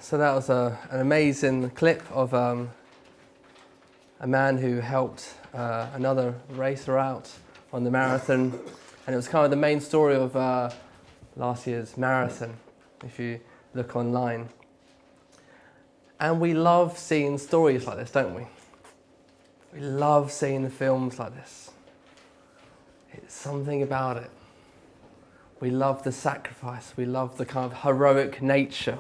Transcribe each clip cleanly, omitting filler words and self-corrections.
So that was an amazing clip of a man who helped another racer out on the marathon, and it was kind of the main story of last year's marathon, if you look online. And we love seeing stories like this, don't we? We love seeing the films like this. It's something about it. We love the sacrifice. We love the kind of heroic nature.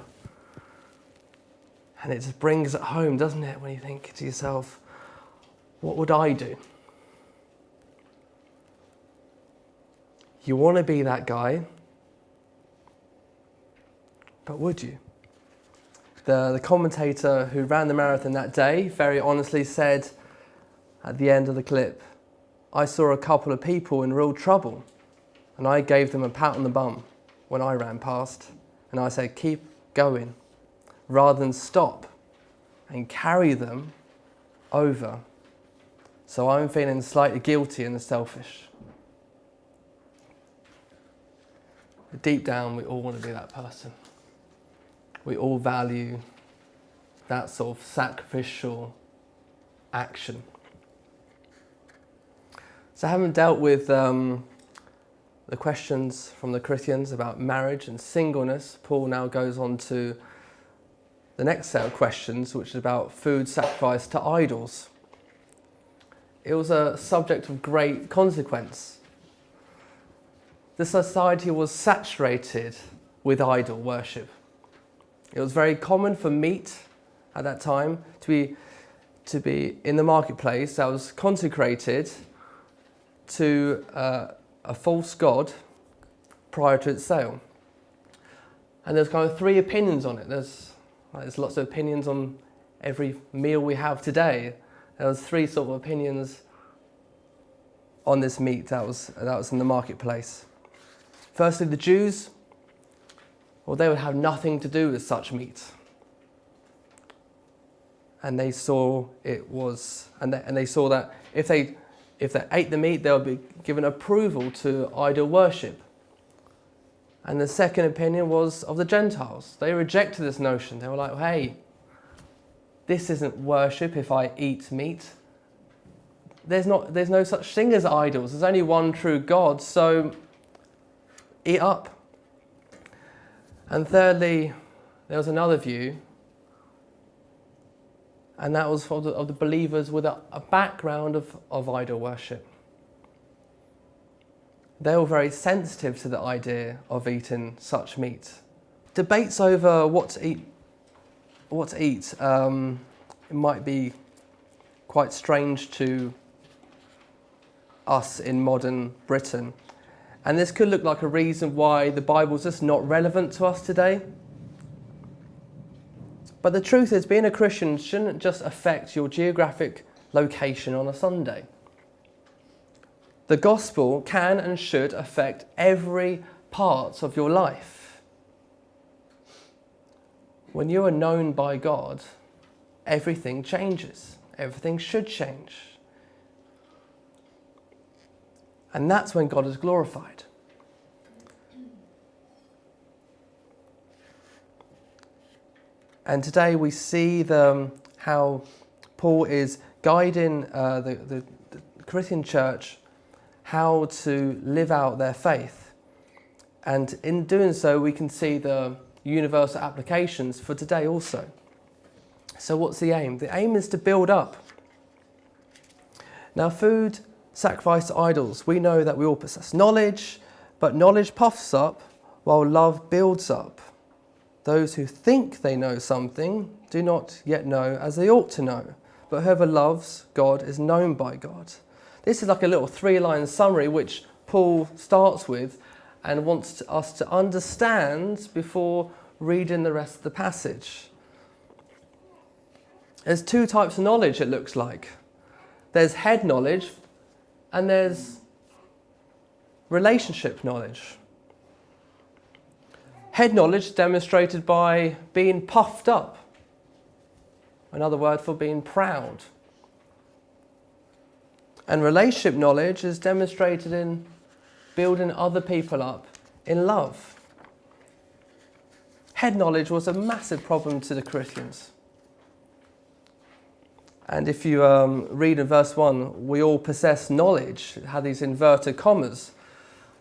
And it just brings it home, doesn't it, when you think to yourself, what would I do? You want to be that guy, but would you? The commentator who ran the marathon that day very honestly said at the end of the clip, I saw a couple of people in real trouble and I gave them a pat on the bum when I ran past, and I said, keep going, rather than stop and carry them over. So I'm feeling slightly guilty and selfish. But deep down, we all want to be that person. We all value that sort of sacrificial action. So having dealt with the questions from the Corinthians about marriage and singleness, Paul now goes on to the next set of questions, which is about food sacrificed to idols. It was a subject of great consequence. The society was saturated with idol worship. It was very common for meat at that time to be in the marketplace that was consecrated to a false god prior to its sale. And there's kind of three opinions on it. There's lots of opinions on every meal we have today. There was three sort of opinions on this meat that was in the marketplace. Firstly, the Jews, well, they would have nothing to do with such meat. And they saw they saw that if they ate the meat, they would be given approval to idol worship. And the second opinion was of the Gentiles. They rejected this notion. They were like, hey, this isn't worship if I eat meat. There's no such thing as idols. There's only one true God, so eat up. And thirdly, there was another view, and that was of the believers with a background of idol worship. They were very sensitive to the idea of eating such meat. Debates over what to eat, it might be quite strange to us in modern Britain. And this could look like a reason why the Bible's just not relevant to us today. But the truth is, being a Christian shouldn't just affect your geographic location on a Sunday. The gospel can and should affect every part of your life. When you are known by God, everything changes. Everything should change. And that's when God is glorified. And today we see how Paul is guiding the Corinthian church how to live out their faith. And in doing so, we can see the universal applications for today also. So what's the aim? The aim is to build up. Now, food sacrificed to idols. We know that we all possess knowledge, but knowledge puffs up while love builds up. Those who think they know something do not yet know as they ought to know, but whoever loves God is known by God. This is like a little 3-line summary which Paul starts with and wants us to understand before reading the rest of the passage. There's 2 types of knowledge, it looks like. There's head knowledge and there's relationship knowledge. Head knowledge demonstrated by being puffed up. Another word for being proud. And relationship knowledge is demonstrated in building other people up in love. Head knowledge was a massive problem to the Corinthians. And if you read in verse 1, we all possess knowledge, it had these inverted commas.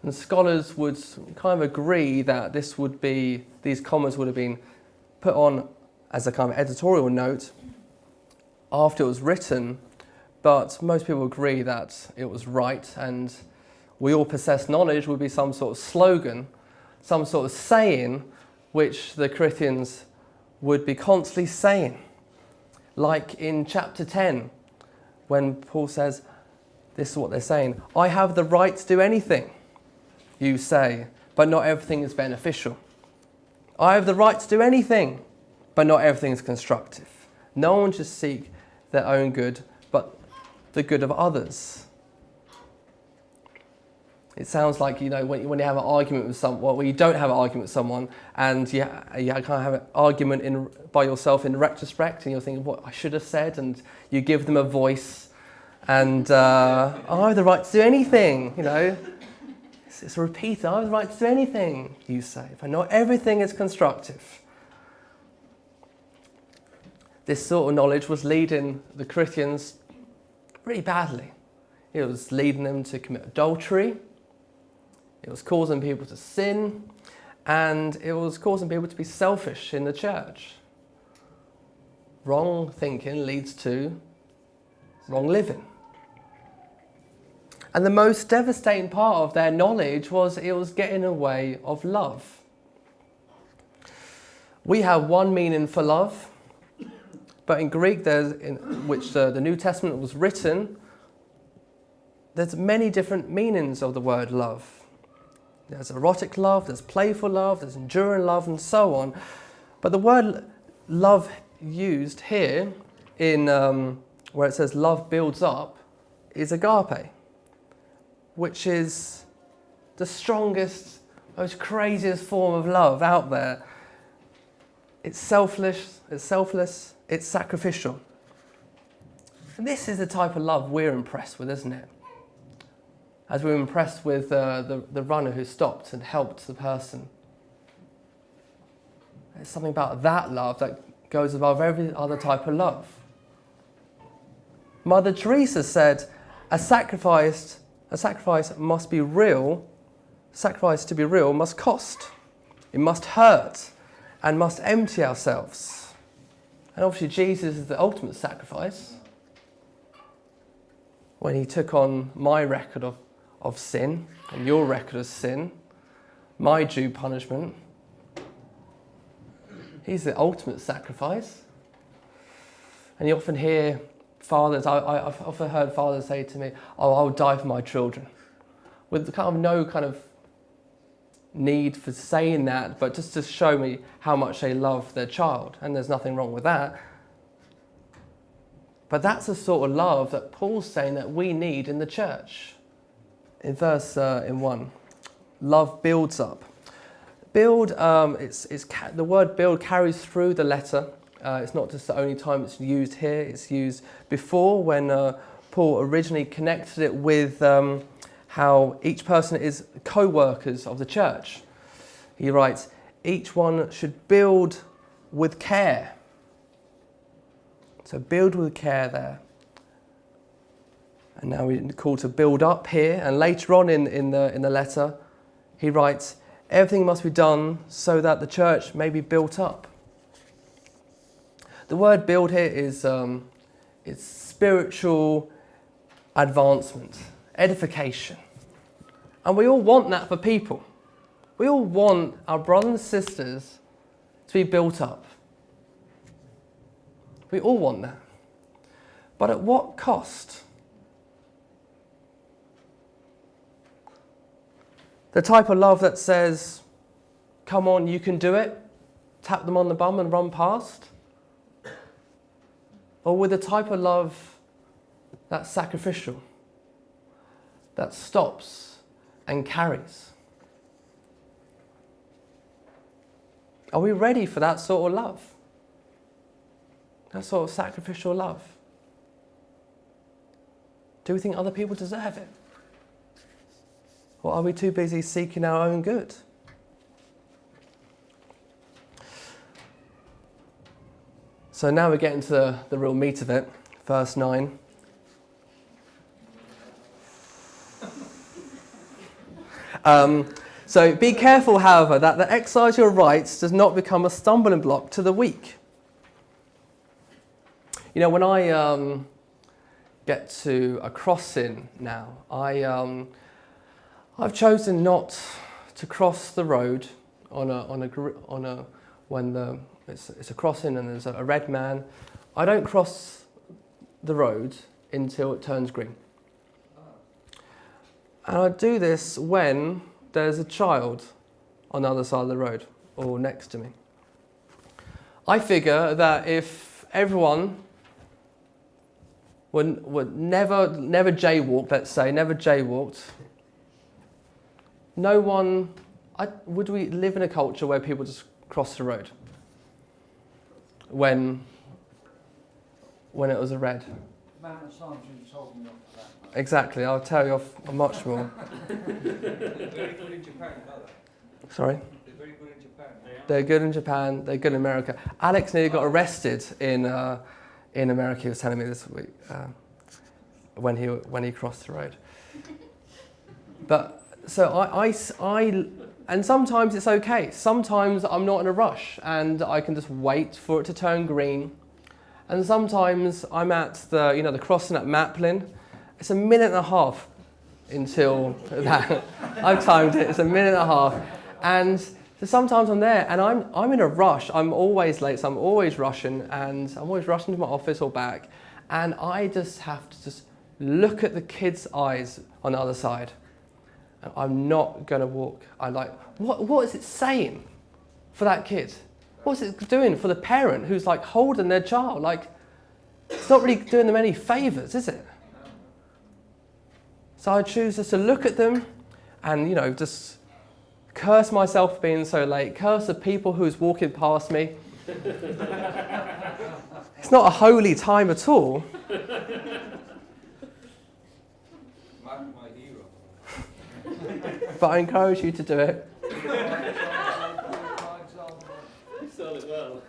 And scholars would kind of agree that these commas would have been put on as a kind of editorial note after it was written, but most people agree that it was right, and we all possess knowledge would be some sort of slogan, some sort of saying which the Corinthians would be constantly saying. Like in chapter 10, when Paul says, this is what they're saying, I have the right to do anything, you say, but not everything is beneficial. I have the right to do anything, but not everything is constructive. No one should seek their own good, but the good of others. It sounds like, when you have an argument with someone, well, you don't have an argument with someone, and you kind of have an argument by yourself in retrospect, and you're thinking, what I should have said, and you give them a voice, and I have the right to do anything, It's a repeat, I have the right to do anything, you say, but not everything is constructive. This sort of knowledge was leading the Corinthians really badly. It was leading them to commit adultery. It was causing people to sin, and it was causing people to be selfish in the church. Wrong thinking leads to wrong living. And the most devastating part of their knowledge was it was getting in the way of love. We have one meaning for love, but in Greek, in which the New Testament was written, there's many different meanings of the word love. There's erotic love, there's playful love, there's enduring love, and so on. But the word love used here, in where it says love builds up, is agape, which is the strongest, most craziest form of love out there. It's selfless, it's sacrificial. And this is the type of love we're impressed with, isn't it? As we were impressed with the runner who stopped and helped the person. There's something about that love that goes above every other type of love. Mother Teresa said, a sacrifice must be real. Sacrifice to be real must cost. It must hurt and must empty ourselves. And obviously Jesus is the ultimate sacrifice. When he took on my record of sin and your record of sin, my due punishment, he's the ultimate sacrifice. And you often hear fathers, I've often heard fathers say to me, oh, I'll die for my children, with kind of no kind of need for saying that, but just to show me how much they love their child, and there's nothing wrong with that. But that's the sort of love that Paul's saying that we need in the church. In verse 1, love builds up. Build, the word build carries through the letter. It's not just the only time it's used here. It's used before when Paul originally connected it with how each person is co-workers of the church. He writes, each one should build with care. So build with care there. And now we're called to build up here. And later on in the letter, he writes, everything must be done so that the church may be built up. The word build here is it's spiritual advancement, edification. And we all want that for people. We all want our brothers and sisters to be built up. We all want that. But at what cost? The type of love that says, come on, you can do it, tap them on the bum and run past? Or with the type of love that's sacrificial, that stops and carries? Are we ready for that sort of love? That sort of sacrificial love? Do we think other people deserve it? Or are we too busy seeking our own good? So now we're getting to the real meat of it, verse 9. So be careful, however, that the exercise of your rights does not become a stumbling block to the weak. You know, when I get to a crossing now, I've chosen not to cross the road when it's a crossing and there's a red man. I don't cross the road until it turns green. And I do this when there's a child on the other side of the road or next to me. I figure that if everyone would never jaywalk, let's say, never jaywalked, no one, would we live in a culture where people just cross the road when it was a red? Amount of times you told me off for that. Exactly, I'll tell you off much more. They're very good in Japan, aren't they? Sorry? They're very good in Japan. They're good in Japan, they're good in America. Alex nearly got arrested in America, he was telling me this week, when he crossed the road. But, so I and sometimes it's okay. Sometimes I'm not in a rush and I can just wait for it to turn green. And sometimes I'm at the crossing at Maplin. It's a minute and a half until that. I've timed it. It's a minute and a half. And so sometimes I'm there and I'm in a rush. I'm always late, so I'm always rushing, and I'm always rushing to my office or back. And I just have to just look at the kid's eyes on the other side. And I'm not going to walk. I'm like, what is it saying for that kid? What's it doing for the parent who's like holding their child? Like, it's not really doing them any favours, is it? So I choose just to look at them and, just curse myself for being so late, curse the people who's walking past me. It's not a holy time at all. My hero. But I encourage you to do it. You sold it well.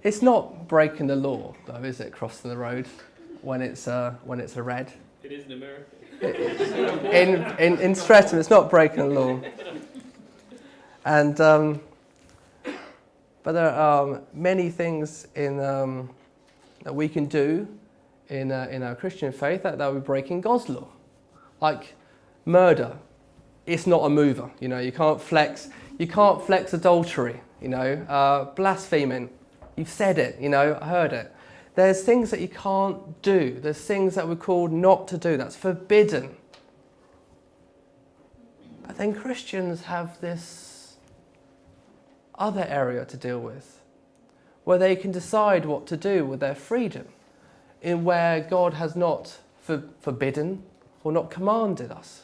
It's not breaking the law, though, is it? Crossing the road when it's a red. It is in America. In Streatham, it's not breaking the law. And but there are many things that we can do in our Christian faith that we're breaking God's law, like murder. It's not a mover. You can't flex adultery. Blaspheming. You've said it, I heard it. There's things that you can't do. There's things that we're called not to do. That's forbidden. But then Christians have this other area to deal with, where they can decide what to do with their freedom, in where God has not forbidden or not commanded us.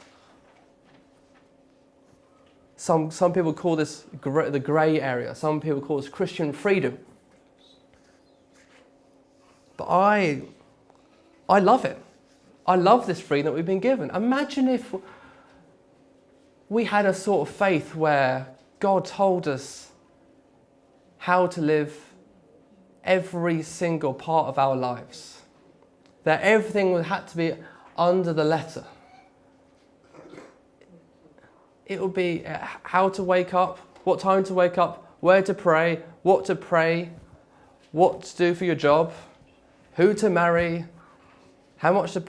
Some people call this the grey area. Some people call this Christian freedom. But I love it. I love this freedom that we've been given. Imagine if we had a sort of faith where God told us how to live every single part of our lives. That everything had to be under the letter. It would be how to wake up, what time to wake up, where to pray, what to do for your job, who to marry, how much to,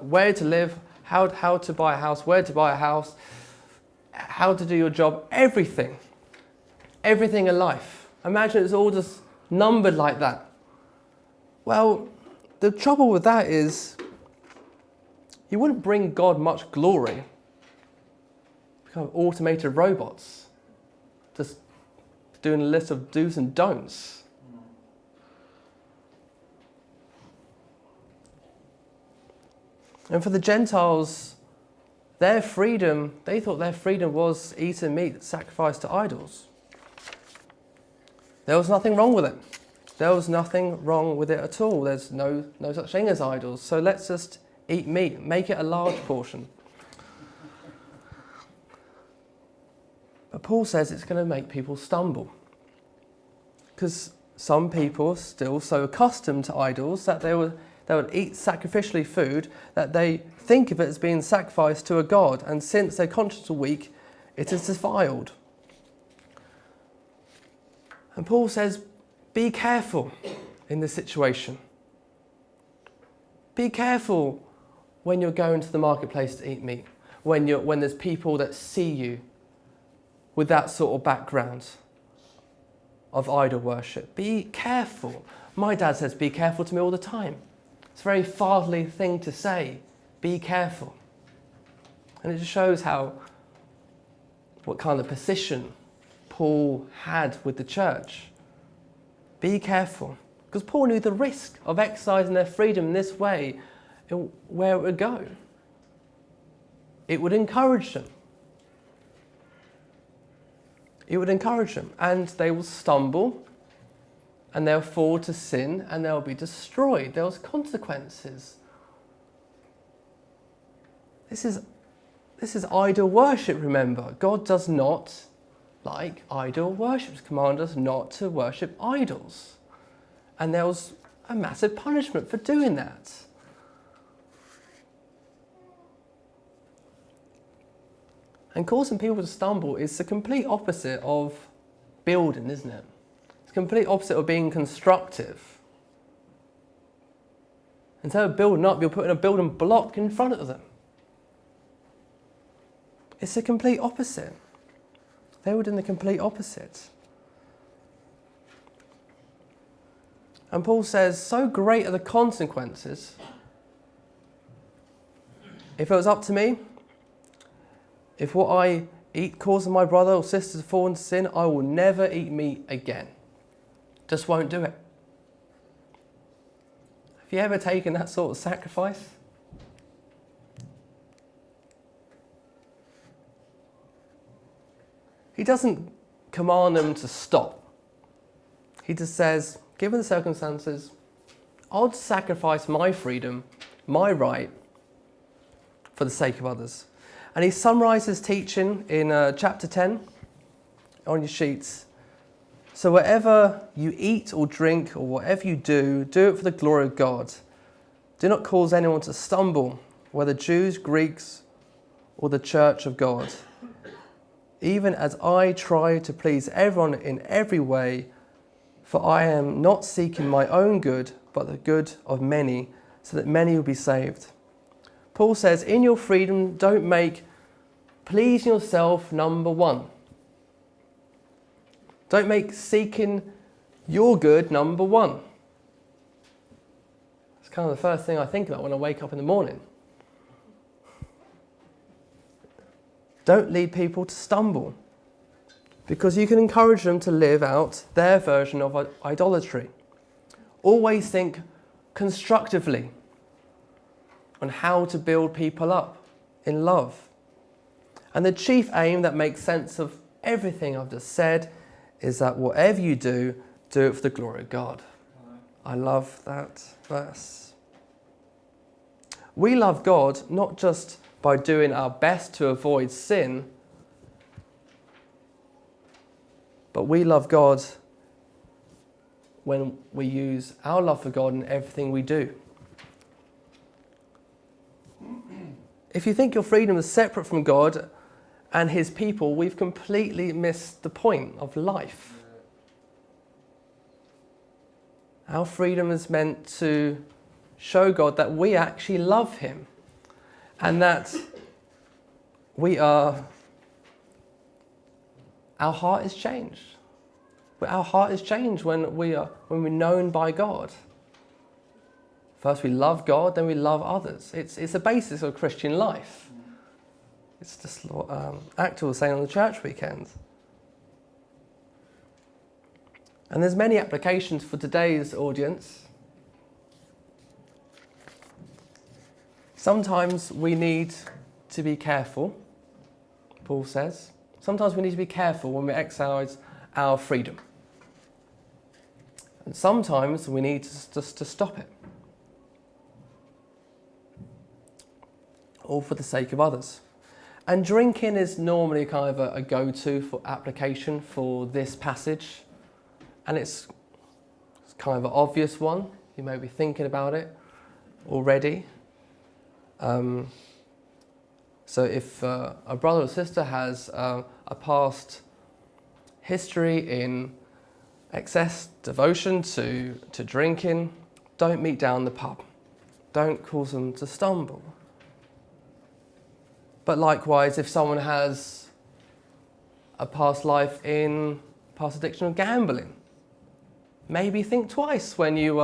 where to live, how to buy a house, where to buy a house, how to do your job, everything in life. Imagine it's all just numbered like that. Well, the trouble with that is you wouldn't bring God much glory. Kind of automated robots, just doing a list of do's and don'ts. And for the Gentiles, their freedom, they thought their freedom was eating meat sacrificed to idols. There was nothing wrong with it. There was nothing wrong with it at all. There's no such thing as idols. So let's just eat meat, make it a large portion. But Paul says it's going to make people stumble. Because some people are still so accustomed to idols that they would eat sacrificially food that they think of it as being sacrificed to a god, and since their conscience are weak, it is defiled. And Paul says, be careful in this situation. Be careful when you're going to the marketplace to eat meat, when there's people that see you with that sort of background of idol worship. Be careful. My dad says be careful to me all the time. It's a very fatherly thing to say. Be careful. And it just shows what kind of position Paul had with the church. Be careful. Because Paul knew the risk of exercising their freedom in this way, where it would go. It would encourage them. It would encourage them, and they will stumble, and they'll fall to sin, and they'll be destroyed. There's consequences. This is idol worship, remember. God does not like idol worship. He commands us not to worship idols. And there was a massive punishment for doing that. And causing people to stumble is the complete opposite of building, isn't it? It's the complete opposite of being constructive. Instead of building up, you're putting a building block in front of them. It's the complete opposite. They were doing the complete opposite. And Paul says, so great are the consequences. If it was up to me, if what I eat causes my brother or sister to fall into sin, I will never eat meat again. Just won't do it. Have you ever taken that sort of sacrifice? He doesn't command them to stop. He just says, given the circumstances, I'll sacrifice my freedom, my right, for the sake of others. And he summarises teaching in chapter 10 on your sheets. So whatever you eat or drink or whatever you do, do it for the glory of God. Do not cause anyone to stumble, whether Jews, Greeks, or the church of God. Even as I try to please everyone in every way, for I am not seeking my own good, but the good of many, so that many will be saved. Paul says, in your freedom, don't make pleasing yourself number one. Don't make seeking your good number one. It's kind of the first thing I think about when I wake up in the morning. Don't lead people to stumble, because you can encourage them to live out their version of idolatry. Always think constructively on how to build people up in love. And the chief aim that makes sense of everything I've just said is that whatever you do, do it for the glory of God. I love that verse. We love God not just by doing our best to avoid sin, but we love God when we use our love for God in everything we do. If you think your freedom is separate from God and his people, we've completely missed the point of life. Our freedom is meant to show God that we actually love him, and that our heart is changed. Our heart is changed when we're known by God. First we love God, then we love others. It's the basis of Christian life. It's just what Actor was saying on the church weekend. And there's many applications for today's audience. Sometimes we need to be careful, Paul says. Sometimes we need to be careful when we exercise our freedom. And sometimes we need just to stop it. All for the sake of others. And drinking is normally kind of a go-to for application for this passage. And it's kind of an obvious one. You may be thinking about it already. So if a brother or sister has a past history in excess devotion to drinking, don't meet down the pub. Don't cause them to stumble. But likewise, if someone has a past life in past addiction of gambling, maybe think twice when you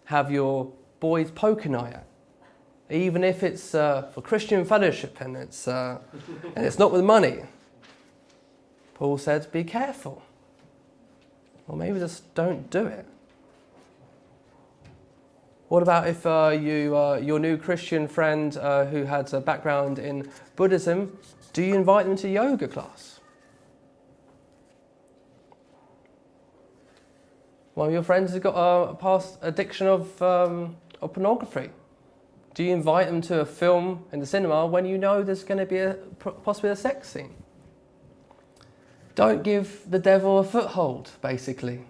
have your boys' poker night out. Even if it's for Christian fellowship and it's not with money. Paul said, be careful. Or maybe just don't do it. What about if your new Christian friend who had a background in Buddhism, do you invite them to yoga class? One of your friends has got a past addiction of pornography. Do you invite them to a film in the cinema when you know there's going to be possibly a sex scene? Don't give the devil a foothold, basically.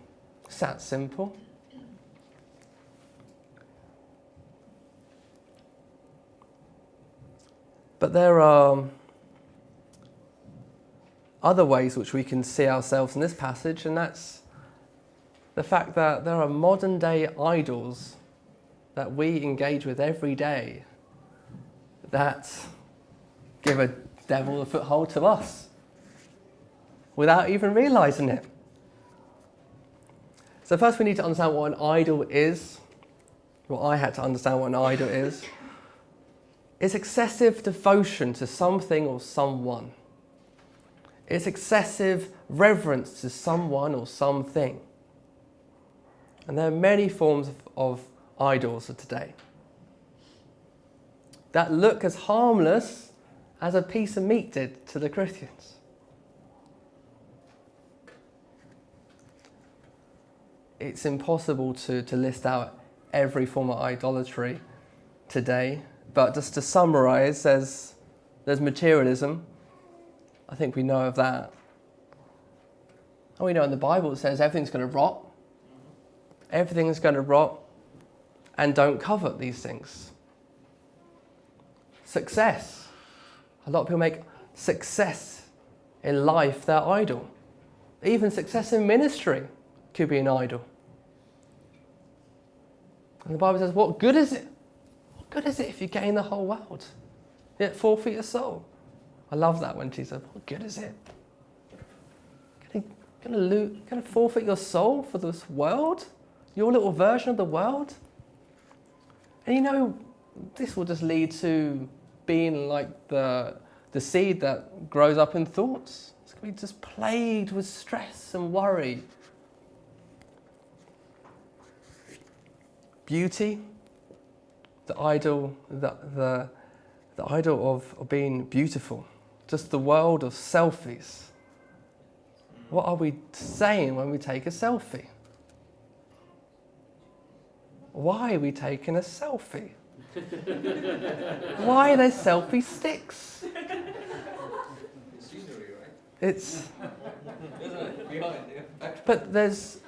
It's that simple. But there are other ways which we can see ourselves in this passage, and that's the fact that there are modern day idols that we engage with every day that give a devil a foothold to us without even realizing it. So first we need to understand what an idol is. Well, I had to understand what an idol is. It's excessive devotion to something or someone. It's excessive reverence to someone or something. And there are many forms of idols of today that look as harmless as a piece of meat did to the Christians. It's impossible to list out every form of idolatry today, but just to summarize, there's materialism. I think we know of that. And we know in the Bible it says everything's going to rot. Everything's going to rot. And don't covet these things. Success. A lot of people make success in life their idol. Even success in ministry could be an idol. And the Bible says, what good is it? What good is it if you gain the whole world, yet forfeit your soul? I love that when she says, what good is it? Going to forfeit your soul for this world? Your little version of the world? And you know, this will just lead to being like the seed that grows up in thoughts. It's going to be just plagued with stress and worry. Beauty, the idol of being beautiful. Just the world of selfies. What are we saying when we take a selfie? Why are we taking a selfie? Why are there selfie sticks? It's scenery, right? It's... Isn't it? Behind you. But there's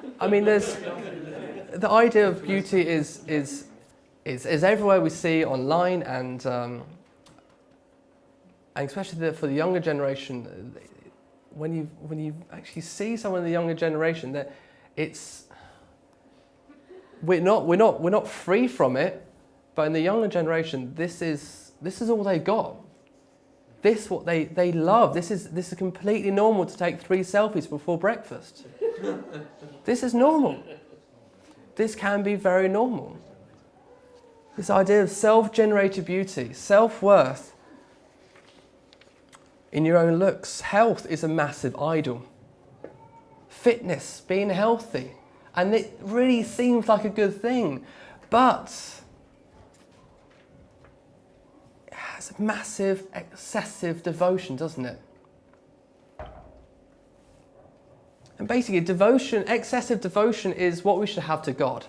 the idea of beauty is everywhere we see online, and especially for the younger generation. When you actually see someone in the younger generation, that we're not free from it, but in the younger generation, this is all they got. This what they love. This is completely normal to take 3 selfies before breakfast. This is normal. This can be very normal. This idea of self-generated beauty, self-worth in your own looks. Health is a massive idol. Fitness, being healthy. And it really seems like a good thing, but it has a massive, excessive devotion, doesn't it? And basically, excessive devotion is what we should have to God.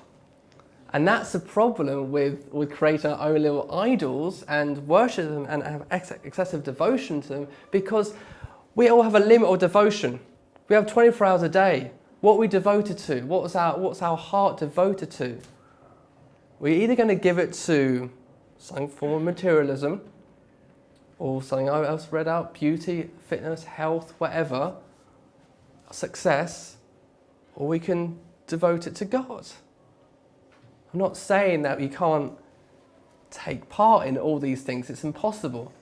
And that's the problem with creating our own little idols and worship them and have excessive devotion to them, because we all have a limit of devotion. We have 24 hours a day. What are we devoted to? What's our heart devoted to? We're either going to give it to some form of materialism, or something else read out, beauty, fitness, health, whatever, success, or we can devote it to God. I'm not saying that you can't take part in all these things. It's impossible.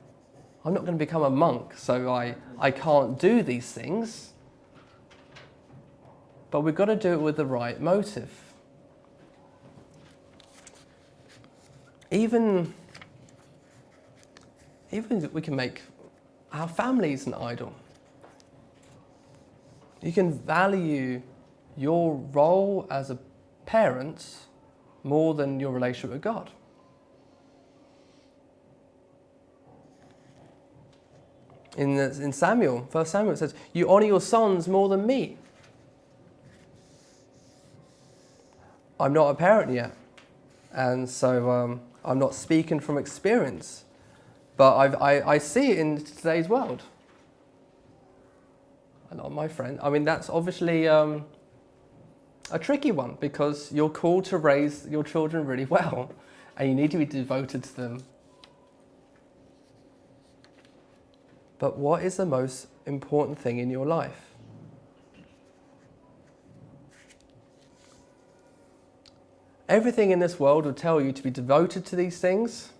I'm not going to become a monk, so I can't do these things. But we've got to do it with the right motive. Even we can make our families an idol. You can value your role as a parent more than your relationship with God. In Samuel, 1 Samuel, it says, "You honour your sons more than me." I'm not a parent yet, and so I'm not speaking from experience, but I see it in today's world. A lot of my friends, that's obviously a tricky one, because you're called to raise your children really well, and you need to be devoted to them. But what is the most important thing in your life? Everything in this world will tell you to be devoted to these things,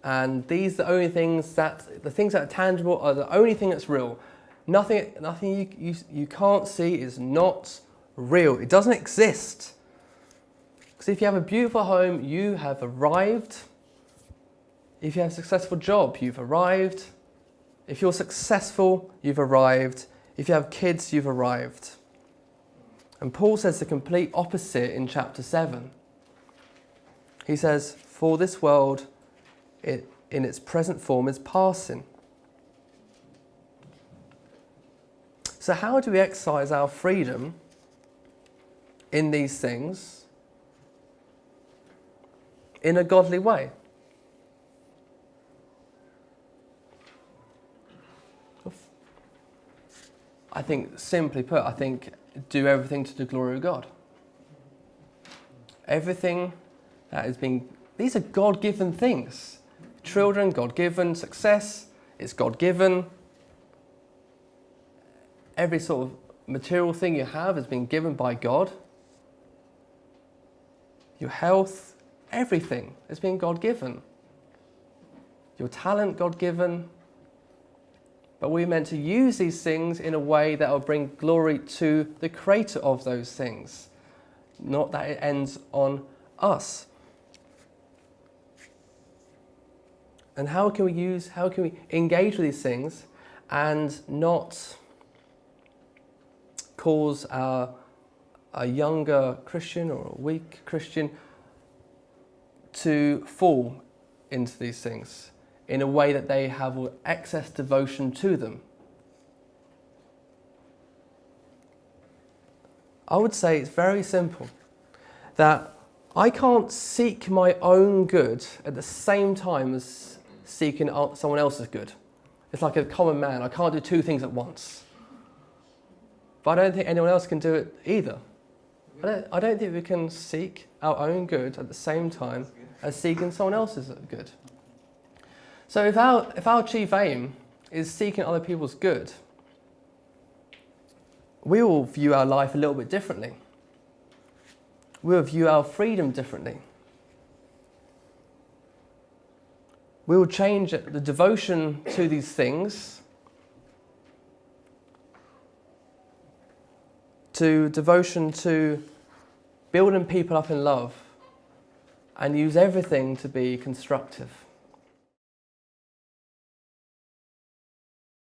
and these are the only things the things that are tangible are the only thing that's real. Nothing you can't see is not real. It doesn't exist. Because if you have a beautiful home, you have arrived. If you have a successful job, you've arrived. If you're successful, you've arrived. If you have kids, you've arrived. And Paul says the complete opposite in chapter 7. He says, "For this world, in its present form, is passing." So how do we exercise our freedom in these things in a godly way? I think, simply put, do everything to the glory of God. Everything that is these are God-given things. Children, God-given. Success, it's God-given. Every sort of material thing you have has been given by God. Your health, everything has been God-given. Your talent, God-given. But we're meant to use these things in a way that will bring glory to the creator of those things, not that it ends on us. And how can we engage with these things and not cause a younger Christian or a weak Christian to fall into these things in a way that they have excess devotion to them? I would say it's very simple, that I can't seek my own good at the same time as seeking someone else's good. It's like a common man. I can't do two things at once. But I don't think anyone else can do it either. I don't think we can seek our own good at the same time as seeking someone else's good. So if our chief aim is seeking other people's good, we will view our life a little bit differently. We will view our freedom differently. We will change the devotion to these things to devotion to building people up in love, and use everything to be constructive.